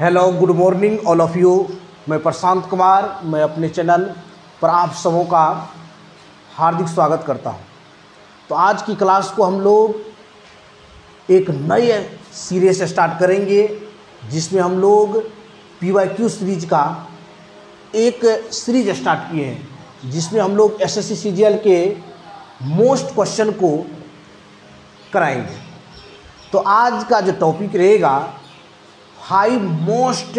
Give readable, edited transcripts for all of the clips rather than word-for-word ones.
Hello, good morning all of you. मैं प्रशांत कुमार, मैं अपने चैनल पर आप सबों का हार्दिक स्वागत करता हूं। तो आज की क्लास को हम लोग एक नए सीरीज से स्टार्ट करेंगे, जिसमें हम लोग PYQ सीरीज का एक सीरीज स्टार्ट किए हैं, जिसमें हम लोग SSC CGL के मोस्ट क्वेश्चन को कराएंगे। तो आज का जो टॉपिक रहेगा 5 most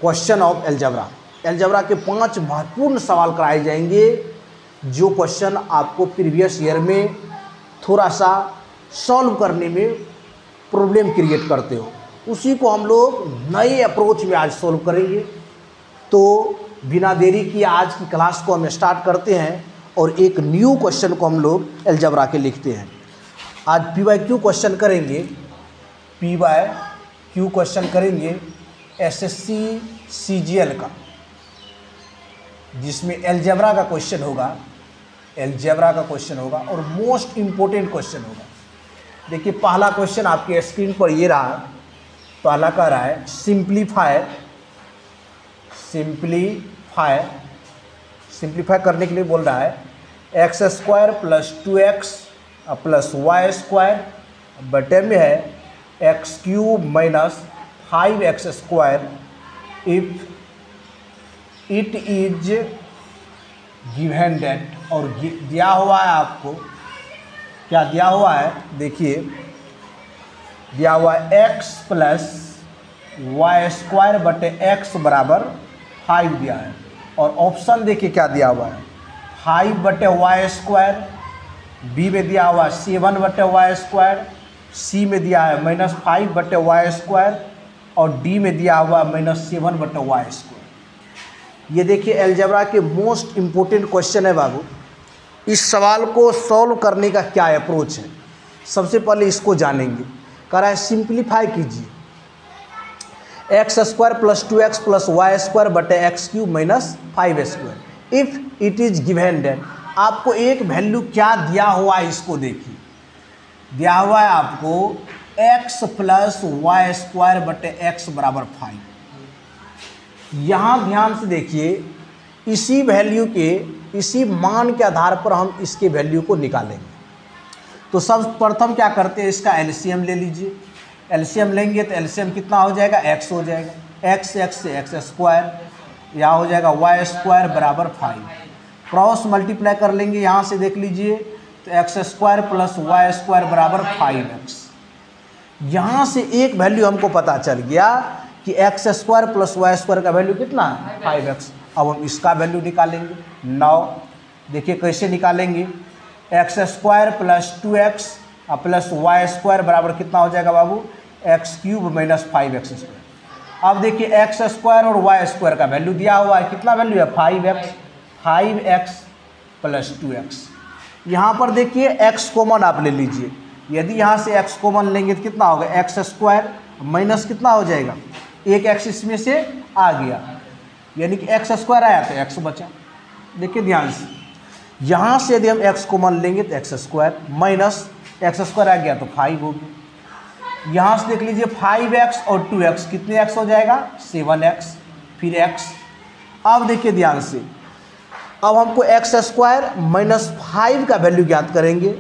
question of algebra. Algebra के 5 महत्वपूर्ण सवाल कराए जाएंगे, जो क्वेश्चन आपको प्रीवियस ईयर में थोड़ा सा सॉल्व करने में प्रॉब्लम क्रिएट करते हो, उसी को हम लोग नए अप्रोच में आज सॉल्व करेंगे। तो बिना देरी किए आज की क्लास को हम स्टार्ट करते हैं और एक न्यू क्वेश्चन को हम लोग एलजेब्रा के लिखते हैं। आज PYQ क्वेश्चन करेंगे, PYQ क्वेश्चन करेंगे SSC CGL का, जिसमें एलजेब्रा का क्वेश्चन होगा, एलजेब्रा का क्वेश्चन होगा और मोस्ट इम्पोर्टेंट क्वेश्चन होगा। देखिए, पहला क्वेश्चन आपके स्क्रीन पर ये रहा। पहला कह रहा है सिंप्लीफाई करने के लिए बोल रहा है x² + 2x + y² बटे में है x³ - 5x² if it is given that. और दिया हुआ है आपको, क्या दिया हुआ है, देखिए दिया हुआ है x + y² बटे x बराबर 5 दिया है। और ऑप्शन देखिए क्या दिया हुआ है, 5 बटे y², बी में दिया हुआ 7 बटे y², सी में दिया है -5 बटे y² और डी में दिया हुआ -7 बटे y²। ये देखिए एलजेब्रा के मोस्ट इम्पोर्टेंट क्वेश्चन है बाबू। इस सवाल को सॉल्व करने का क्या अप्रोच है, सबसे पहले इसको जानेंगे। कह रहा है सिंप्लीफाई कीजिए x² + 2x + y² बटे x³ - 5x² if it is given that. आपको एक वैल्यू क्या दिया हुआ है, इसको देखिए। दिया हुआ है आपको x + y² बटे x बराबर 5। यहाँ ध्यान से देखिए, इसी वैल्यू के, इसी मान के आधार पर हम इसके वैल्यू को निकालेंगे। तो सब प्रथम क्या करते हैं, इसका एलसीएम ले लीजिए। एलसीएम लेंगे तो एलसीएम कितना हो जाएगा, x हो जाएगा। x से x², यहाँ हो जाएगा y² बराबर 5। क्रॉस मल्टीप्लाई कर लेंगे, यहाँ से देख लीजिए तो x² + y² बराबर 5x। यहाँ से एक वैल्यू हमको पता चल गया कि x² + y² का वैल्यू कितना है, 5x। अब हम इसका वैल्यू निकालेंगे। 9 देखिए कैसे निकालेंगे, x² + 2x + y² बराबर कितना हो जाएगा बाबू, x³ - 5x²। अब देखिए x² और y² का वैल्यू दिया हुआ है, कितना वैल्यू है, 5x + 2x। यहाँ पर देखिए x कॉमन आप ले लीजिए। यदि यहाँ से x कॉमन लेंगे तो कितना होगा, x² माइनस कितना हो जाएगा, एक x इसमें से आ गया, यानी कि x² आया तो x बचा। देखिए ध्यान से, यहाँ से यदि हम x कॉमन लेंगे तो x² माइनस x² आ गया तो 5 हो गया। यहाँ से देख लीजिए 5x और 2x, कितने x हो जाएगा, 7x, फिर x। अब देखिए ध्यान से, अब हमको x² - 5 का वैल्यू ज्ञात करेंगे।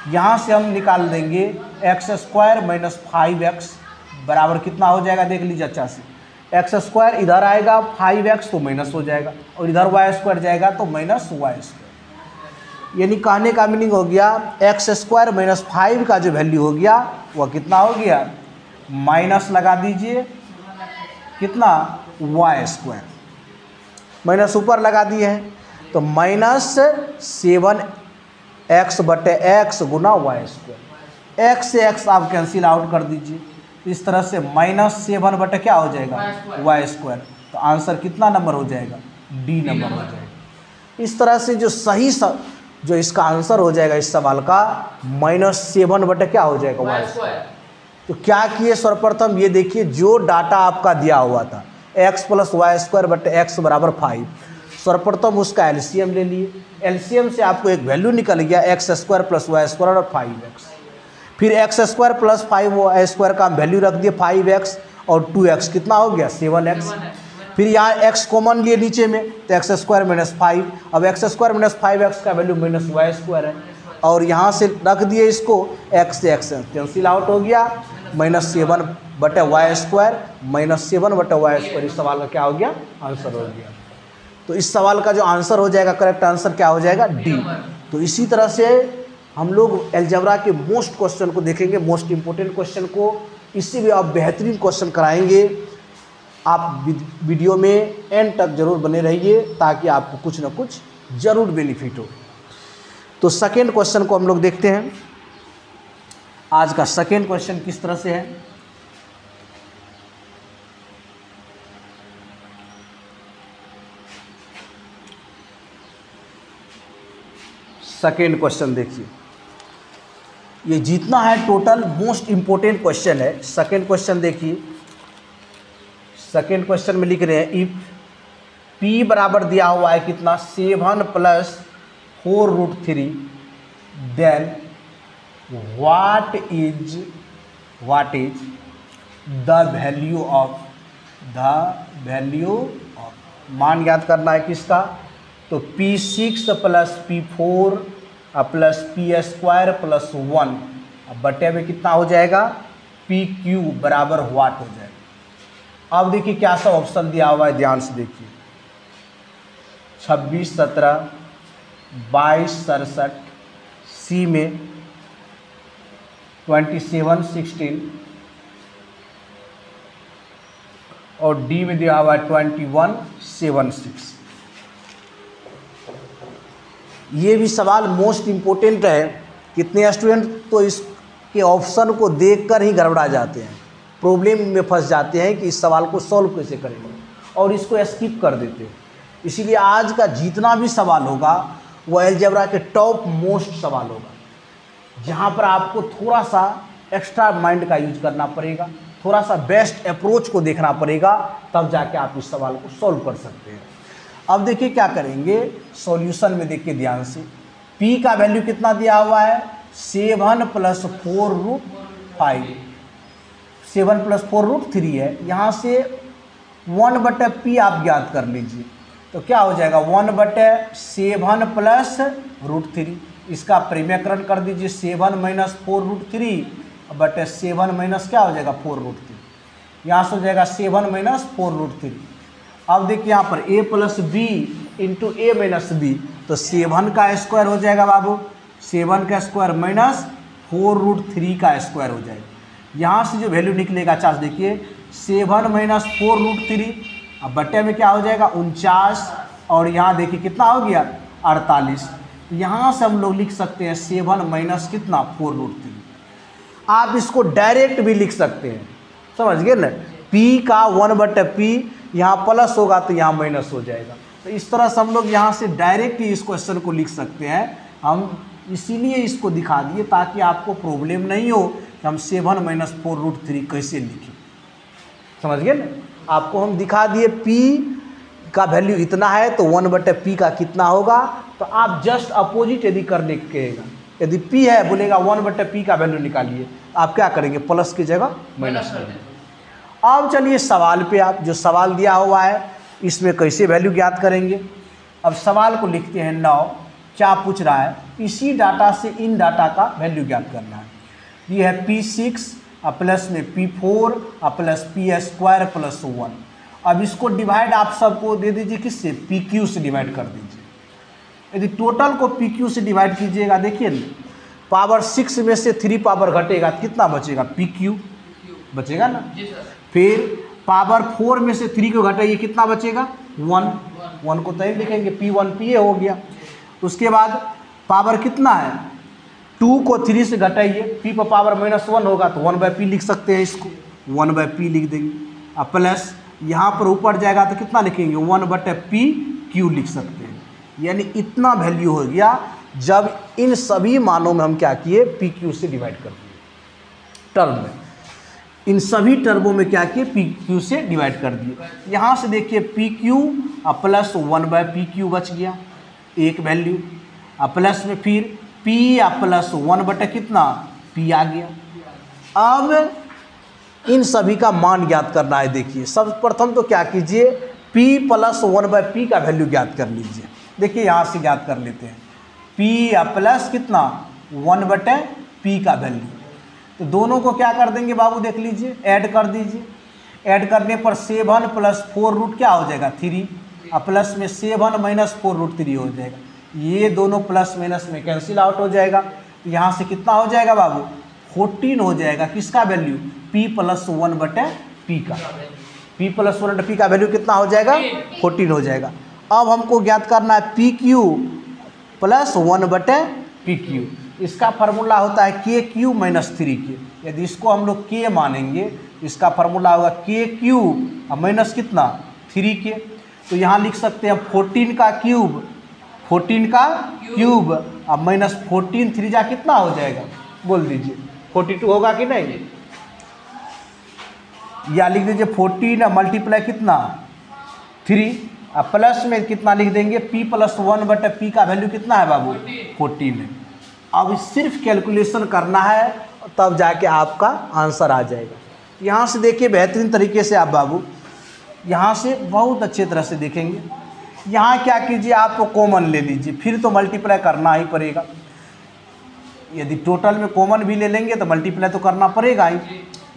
यहाँ से हम निकाल देंगे x² - 5x बराबर कितना हो जाएगा, देख लीजिए अच्छा से। x² इधर आएगा 5x तो माइनस हो जाएगा, और इधर y² जाएगा तो -y²। यानी कहने का मीनिंग हो गया x² - 5 का जो वैल्यू हो गया वह कितना हो गया, माइनस लगा दीजिए कितना, y², माइनस ऊपर लगा दिए हैं तो -7x बटे x गुना y²। x से x आप कैंसिल आउट कर दीजिए, इस तरह से -7 बटे क्या हो जाएगा, y²। तो आंसर कितना नंबर हो जाएगा, डी नंबर हो जाएगा। इस तरह से जो सही जो इसका आंसर हो जाएगा इस सवाल का, -7 बटे क्या हो जाएगा, y²। तो क्या किए, सर्वप्रथम ये देखिए जो डाटा आपका दिया हुआ था x + y² बटे x बराबर 5, सर्वप्रथम उसका एलसीएम ले लिए। एलसीएम से आपको एक वैल्यू निकल गया x² + y² और 5x। फिर एक्स स्क्वायर प्लस 5 स्क्वायर का वैल्यू रख दिए 5x और 2x कितना हो गया 7x। फिर यहाँ x कॉमन लिए नीचे में तो एक्स स्क्वायर माइनस 5, अब एक्स स्क्वायर माइनस 5x का वैल्यू माइनस वाई स्क्वायर है, और यहाँ से रख दिए इसको x से x कैंसिल आउट हो गया, -7/y स्क्वायर -7/y स्क्वायर। इस सवाल का क्या हो गया आंसर हो गया। तो इस सवाल का जो आंसर हो जाएगा करेक्ट आंसर क्या हो जाएगा डी। तो इसी तरह से हम लोग अलजेब्रा के मोस्ट क्वेश्चन को देखेंगे, मोस्ट इंपॉर्टेंट क्वेश्चन को, इससे भी आप बेहतरीन क्वेश्चन कराएंगे। आप वीडियो में एंड तक जरूर बने रहिए ताकि आपको कुछ ना कुछ जरूर बेनिफिट हो। तो सेकेंड क्वेश्चन को हम लोग देखते हैं। आज का सेकेंड क्वेश्चन किस तरह से है, सेकेंड क्वेश्चन देखिए, ये जितना है टोटल मोस्ट इंपोर्टेंट क्वेश्चन है। सेकेंड क्वेश्चन देखिए, सेकेंड क्वेश्चन में लिख रहे हैं इफ p बराबर दिया हुआ है कितना 7 + 4√3 then what is the value of मान याद करना है किसका, तो P6 + P4 + P² + 1 अब बटे में कितना हो जाएगा PQ बराबर व्हाट हो जाएगा। अब देखिए क्या सा ऑप्शन दिया हुआ है, ध्यान से देखिए 26 17 22 67, सी में 27 16 और डी में दिया हुआ है 21 76। ये भी सवाल मोस्ट इम्पोर्टेंट है। कितने स्टूडेंट तो इसके ऑप्शन को देखकर ही गड़बड़ा जाते हैं, प्रॉब्लम में फंस जाते हैं कि इस सवाल को सॉल्व कैसे करेंगे और इसको स्किप कर देते हैं। इसीलिए आज का जितना भी सवाल होगा वो अलजेब्रा के टॉप मोस्ट सवाल होगा, जहाँ पर आपको थोड़ा सा एक्स्ट्रा माइंड का यूज करना पड़ेगा, थोड़ा सा बेस्ट अप्रोच को देखना पड़ेगा, तब जाके आप इस सवाल को सॉल्व कर सकते हैं। अब देखिए क्या करेंगे, सॉल्यूशन में देखिए ध्यान से, p का वैल्यू कितना दिया हुआ है 7 + 4√5, 7 + 4√3 है। यहाँ से 1/p आप ज्ञात कर लीजिए, तो क्या हो जाएगा 1/7 + √3। इसका परिमेयकरण कर दीजिए 7 - 4√3/7 क्या हो जाएगा 4√3, यहाँ से हो जाएगा 7 - 4√3। अब देखिए यहाँ पर a + b × a - b, तो 7 का स्क्वायर हो जाएगा बाबू, 7 का स्क्वायर - 4√3 का स्क्वायर हो जाएगा। यहाँ से जो वैल्यू निकलेगा 50 देखिए 7 - 4√3 अब बट्टे में क्या हो जाएगा 49, और यहाँ देखिए कितना हो गया 48। तो यहाँ से हम लोग लिख सकते हैं 7 - कितना 4√3। आप इसको डायरेक्ट भी लिख सकते हैं, समझ गए ना, p का 1/p यहाँ प्लस होगा तो यहाँ माइनस हो जाएगा। तो इस तरह से हम लोग यहाँ से डायरेक्ट ही इस क्वेश्चन को लिख सकते हैं। हम इसीलिए इसको दिखा दिए ताकि आपको प्रॉब्लम नहीं हो कि हम 7 - 4√3 कैसे लिखें, समझ गए ना। आपको हम दिखा दिए p का वैल्यू इतना है तो 1/p का कितना होगा, तो आप जस्ट अपोजिट यदि करने कहेगा, यदि p है बोलेगा 1/p का वैल्यू निकालिए, आप क्या करेंगे प्लस की जगह माइनस करेंगे। अब चलिए सवाल पे, आप जो सवाल दिया हुआ है इसमें कैसे वैल्यू ज्ञात करेंगे। अब सवाल को लिखते हैं 9, क्या पूछ रहा है, इसी डाटा से इन डाटा का वैल्यू ज्ञात करना है। ये है P6 प्लस में P4 प्लस P² + 1। अब इसको डिवाइड आप सबको दे दीजिए किससे, PQ से डिवाइड कर दीजिए। यदि टोटल को PQ से डिवाइड कीजिएगा, देखिए पावर 6 में से 3 पावर घटेगा, कितना बचेगा PQ बचेगा ना। फिर पावर 4 में से 3 को घटाइए, कितना बचेगा 1 को तय लिखेंगे, P1 PA हो गया। उसके बाद पावर कितना है 2 को 3 से घटाइए, p पर पावर -1 होगा तो 1/p लिख सकते हैं, इसको 1/p लिख देंगे। अब प्लस यहाँ पर ऊपर जाएगा तो कितना लिखेंगे 1/pq लिख सकते हैं। यानी इतना वैल्यू हो गया जब इन सभी मानों में हम क्या किए PQ से डिवाइड कर दिए टर्म में, इन सभी टर्मों में क्या किए PQ से डिवाइड कर दिए। यहाँ से देखिए PQ प्लस 1/pq बच गया एक वैल्यू, प्लस में फिर P प्लस 1 बटे कितना P आ गया। अब इन सभी का मान ज्ञात करना है। देखिए सर्वप्रथम तो क्या कीजिए, P प्लस 1/P का वैल्यू ज्ञात कर लीजिए। देखिए यहाँ से ज्ञात कर लेते हैं, P प्लस कितना 1/P का वैल्यू। तो दोनों को क्या कर देंगे बाबू, देख लीजिए, ऐड कर दीजिए। ऐड करने पर 7 + 4 रूट क्या हो जाएगा 3, और प्लस में 7 - 4 रूट 3 हो जाएगा। ये दोनों प्लस माइनस में कैंसिल आउट हो जाएगा। तो यहाँ से कितना हो जाएगा बाबू, 14 हो जाएगा। किसका वैल्यू, P प्लस 1/P का। P प्लस 1/P का वैल्यू कितना हो जाएगा, 14 हो जाएगा। अब हमको ज्ञात करना है PQ प्लस 1/PQ। इसका फार्मूला होता है KQ - 3K। यदि इसको हम लोग K मानेंगे, इसका फार्मूला होगा KQ और माइनस कितना 3K। तो यहाँ लिख सकते हैं 14 का क्यूब अब माइनस 14 3 जा कितना हो जाएगा, बोल दीजिए 42 होगा कि नहीं। या लिख दीजिए 14 मल्टीप्लाई कितना 3, और प्लस में कितना लिख देंगे, P प्लस 1/P का वैल्यू कितना है बाबू, 14 है। अब सिर्फ कैलकुलेशन करना है, तब जाके आपका आंसर आ जाएगा। यहाँ से देखिए बेहतरीन तरीके से आप बाबू यहाँ से बहुत अच्छे तरह से देखेंगे। यहाँ क्या कीजिए, आपको कॉमन ले लीजिए, फिर तो मल्टीप्लाई करना ही पड़ेगा। यदि टोटल में कॉमन भी ले लेंगे तो मल्टीप्लाई तो करना पड़ेगा ही,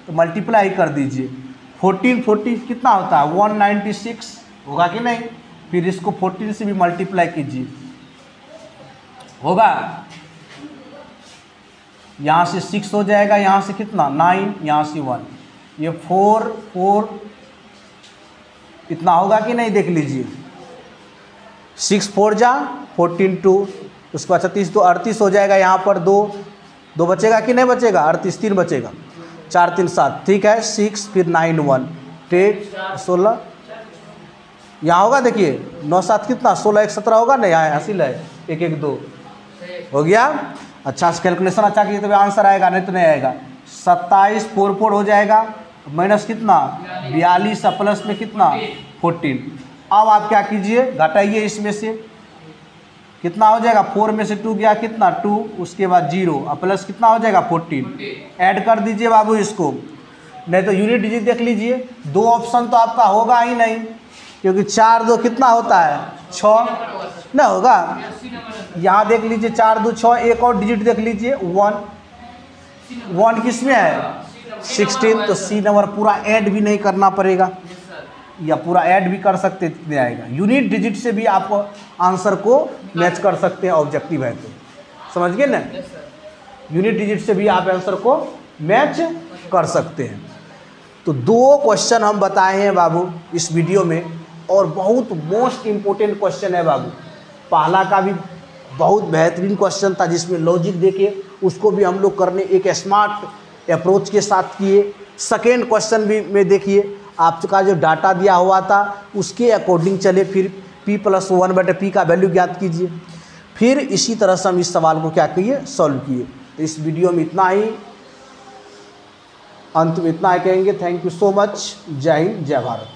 तो मल्टीप्लाई कर दीजिए। 14 कितना होता है 196 होगा कि नहीं। फिर इसको 14 से भी मल्टीप्लाई कीजिए, होगा, यहाँ से 6 हो जाएगा, यहाँ से कितना 9, यहाँ से 1, ये 4 इतना होगा कि नहीं, देख लीजिए। 6 4 जा 14 2, उसके बाद 36 तो 38 हो जाएगा। यहाँ पर 2 बचेगा कि नहीं बचेगा, 38 3 बचेगा, 4 3 7, ठीक है। 6 फिर 9 1 10 16, यहाँ होगा, देखिए 9 7 कितना 16 1 17 होगा नहीं, यहाँ हासिल है 1 1 2 हो गया। अच्छा से कैलकुलेशन अच्छा कीजिए तभी आंसर आएगा, नहीं तो नहीं आएगा। 27 4 4 हो जाएगा, माइनस कितना 42 प्लस में कितना 14। अब आप क्या कीजिए, घटाइए इसमें से, कितना हो जाएगा 4 में से 2 गया कितना 2, उसके बाद 0 और प्लस कितना हो जाएगा 14। ऐड कर दीजिए बाबू इसको, नहीं तो यूनिट डिजिट देख लीजिए। 2 ऑप्शन तो आपका होगा ही नहीं, क्योंकि 4 2 कितना होता है 6 ना होगा। यहाँ देख लीजिए 4 2 6, एक और डिजिट देख लीजिए 1 किस में है 16, तो C नंबर पूरा ऐड भी नहीं करना पड़ेगा, या पूरा ऐड भी कर सकते कितने आएगा। यूनिट डिजिट से भी आप आंसर को मैच कर सकते हैं, ऑब्जेक्टिव है तो, समझ गए ना। यूनिट डिजिट से भी आप आंसर को मैच कर सकते हैं। तो 2 क्वेश्चन हम बताए हैं बाबू इस वीडियो में, और बहुत मोस्ट इम्पोर्टेंट क्वेश्चन है बाबू। पहला का भी बहुत बेहतरीन क्वेश्चन था, जिसमें लॉजिक देके उसको भी हम लोग करने एक स्मार्ट अप्रोच के साथ किए। सेकेंड क्वेश्चन भी में देखिए आपका जो डाटा दिया हुआ था उसके अकॉर्डिंग चले, फिर P प्लस 1/P का वैल्यू ज्ञात कीजिए। फिर इसी तरह से हम इस सवाल को क्या किए, सॉल्व किए। तो इस वीडियो में इतना ही, अंत में इतना ही कहेंगे। Thank you so much. जय हिंद, जय भारत।